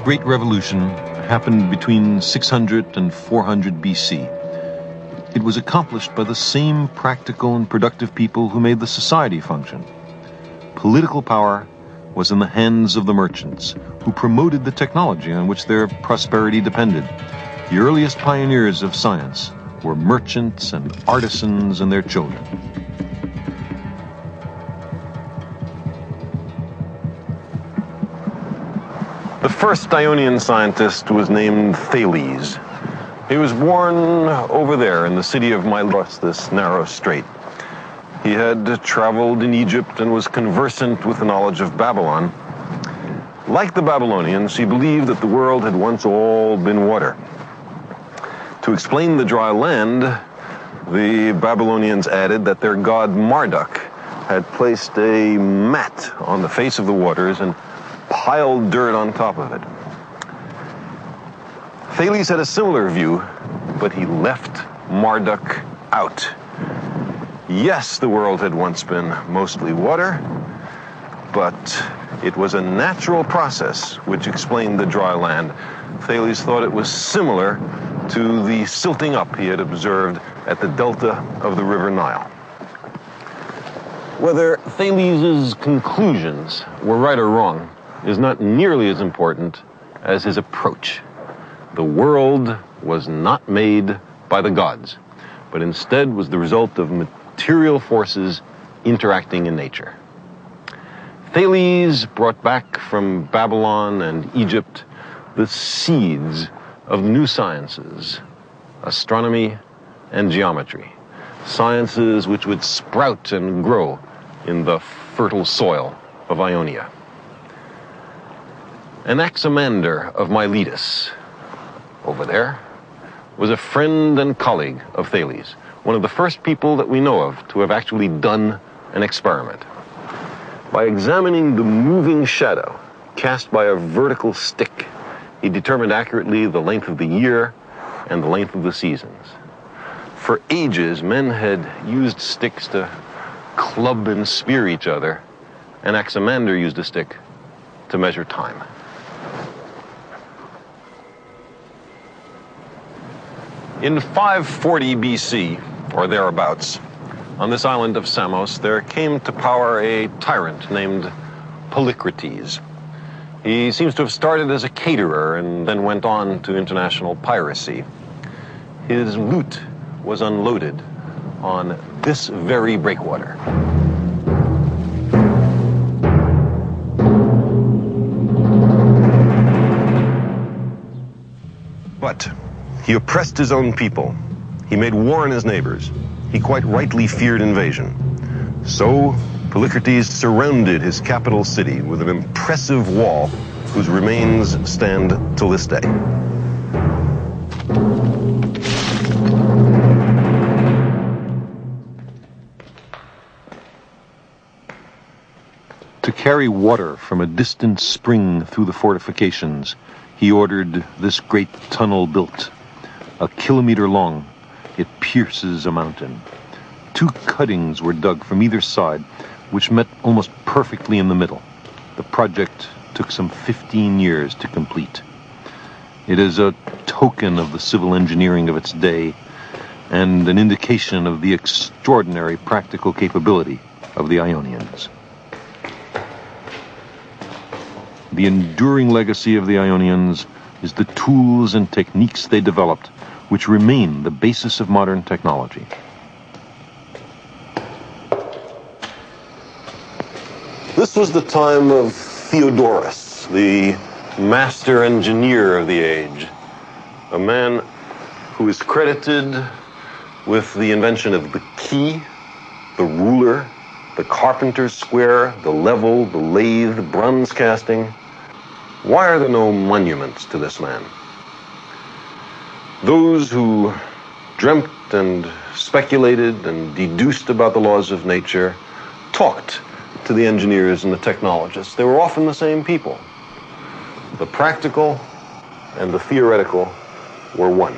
great revolution happened between 600 and 400 BC. It was accomplished by the same practical and productive people who made the society function. Political power was in the hands of the merchants, who promoted the technology on which their prosperity depended. The earliest pioneers of science were merchants and artisans and their children. The first Ionian scientist was named Thales. He was born over there in the city of Milos, this narrow strait. He had traveled in Egypt and was conversant with the knowledge of Babylon. Like the Babylonians, he believed that the world had once all been water. To explain the dry land, the Babylonians added that their god Marduk had placed a mat on the face of the waters and piled dirt on top of it. Thales had a similar view, but he left Marduk out. Yes, the world had once been mostly water, but it was a natural process which explained the dry land. Thales thought it was similar to the silting up he had observed at the delta of the River Nile. Whether Thales' conclusions were right or wrong is not nearly as important as his approach. The world was not made by the gods, but instead was the result of material forces interacting in nature. Thales brought back from Babylon and Egypt the seeds of new sciences, astronomy and geometry, sciences which would sprout and grow in the fertile soil of Ionia. Anaximander of Miletus, over there, was a friend and colleague of Thales, one of the first people that we know of to have actually done an experiment. By examining the moving shadow cast by a vertical stick, he determined accurately the length of the year and the length of the seasons. For ages, men had used sticks to club and spear each other. Anaximander used a stick to measure time. In 540 BC, or thereabouts, on this island of Samos, there came to power a tyrant named Polycrates. He seems to have started as a caterer and then went on to international piracy. His loot was unloaded on this very breakwater. But he oppressed his own people. He made war on his neighbors. He quite rightly feared invasion. So Polycrates surrounded his capital city with an impressive wall whose remains stand till this day. To carry water from a distant spring through the fortifications, he ordered this great tunnel built. A kilometer long, it pierces a mountain. 2 cuttings were dug from either side, which met almost perfectly in the middle. The project took some 15 years to complete. It is a token of the civil engineering of its day and an indication of the extraordinary practical capability of the Ionians. The enduring legacy of the Ionians is the tools and techniques they developed, which remain the basis of modern technology. This was the time of Theodorus, the master engineer of the age, a man who is credited with the invention of the key, the ruler, the carpenter's square, the level, the lathe, bronze casting. Why are there no monuments to this man? Those who dreamt and speculated and deduced about the laws of nature talked to the engineers and the technologists. They were often the same people. The practical and the theoretical were one.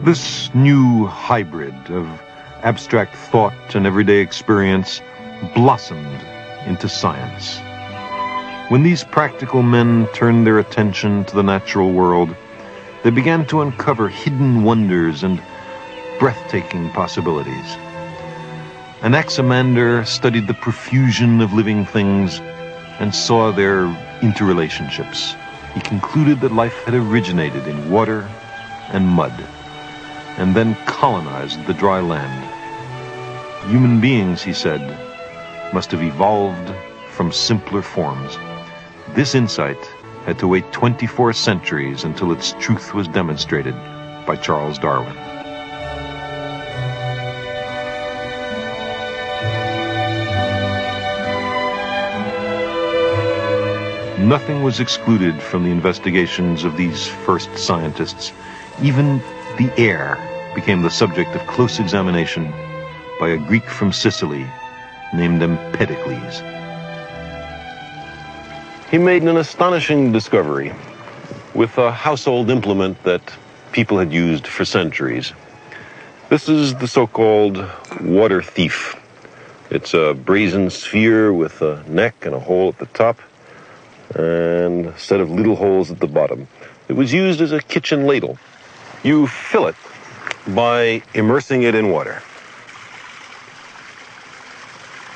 This new hybrid of abstract thought and everyday experience blossomed into science. When these practical men turned their attention to the natural world, they began to uncover hidden wonders and breathtaking possibilities. Anaximander studied the profusion of living things and saw their interrelationships. He concluded that life had originated in water and mud, and then colonized the dry land. Human beings, he said, must have evolved from simpler forms. This insight had to wait 24 centuries until its truth was demonstrated by Charles Darwin. Nothing was excluded from the investigations of these first scientists. Even the air became the subject of close examination by a Greek from Sicily named Empedocles. He made an astonishing discovery with a household implement that people had used for centuries. This is the so-called water thief. It's a brazen sphere with a neck and a hole at the top, and a set of little holes at the bottom. It was used as a kitchen ladle. You fill it by immersing it in water.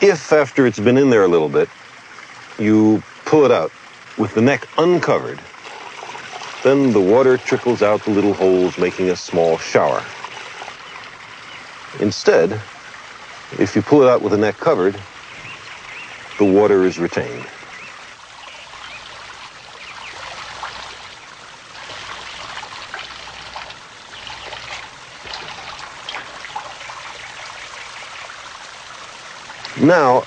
If, after it's been in there a little bit, you pull it out with the neck uncovered, then the water trickles out the little holes, making a small shower. Instead, if you pull it out with the neck covered, the water is retained. Now,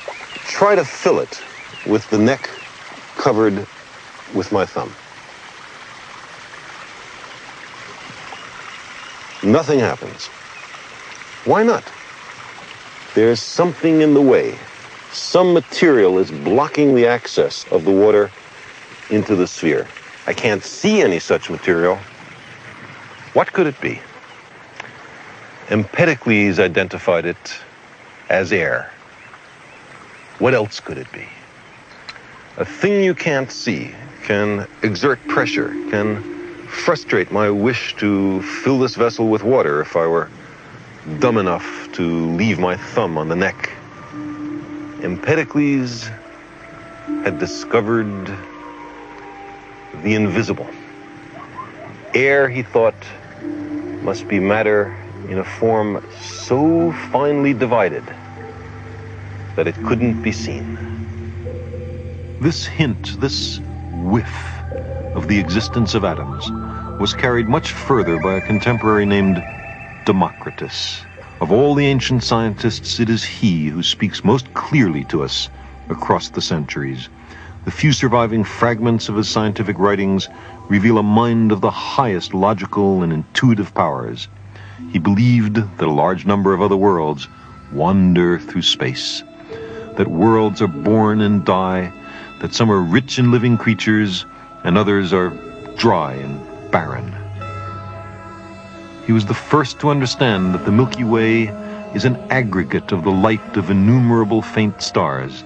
try to fill it with the neck covered with my thumb. Nothing happens. Why not? There's something in the way. Some material is blocking the access of the water into the sphere. I can't see any such material. What could it be? Empedocles identified it as air. What else could it be? A thing you can't see can exert pressure, can frustrate my wish to fill this vessel with water if I were dumb enough to leave my thumb on the neck. Empedocles had discovered the invisible. Air, he thought, must be matter in a form so finely divided that it couldn't be seen. This hint, this whiff of the existence of atoms was carried much further by a contemporary named Democritus. Of all the ancient scientists, it is he who speaks most clearly to us across the centuries. The few surviving fragments of his scientific writings reveal a mind of the highest logical and intuitive powers. He believed that a large number of other worlds wander through space, that worlds are born and die, that some are rich in living creatures and others are dry and barren. He was the first to understand that the Milky Way is an aggregate of the light of innumerable faint stars.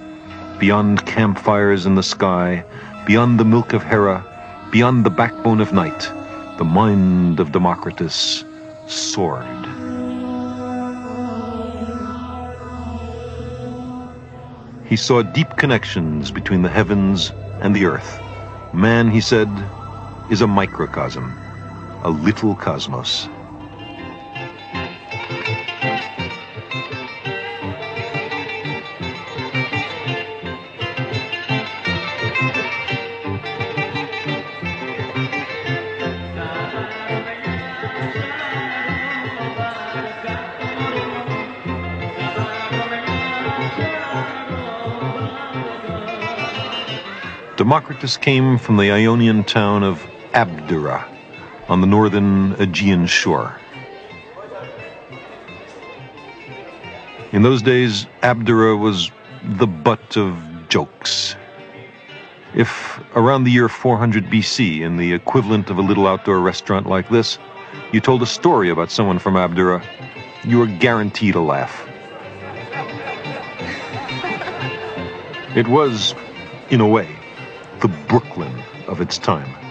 Beyond campfires in the sky, beyond the milk of Hera, beyond the backbone of night, the mind of Democritus soared. He saw deep connections between the heavens and the earth. Man, he said, is a microcosm, a little cosmos. Democritus came from the Ionian town of Abdera on the northern Aegean shore. In those days, Abdera was the butt of jokes. If around the year 400 BC, in the equivalent of a little outdoor restaurant like this, you told a story about someone from Abdera, you were guaranteed a laugh. It was, in a way, the Brooklyn of its time.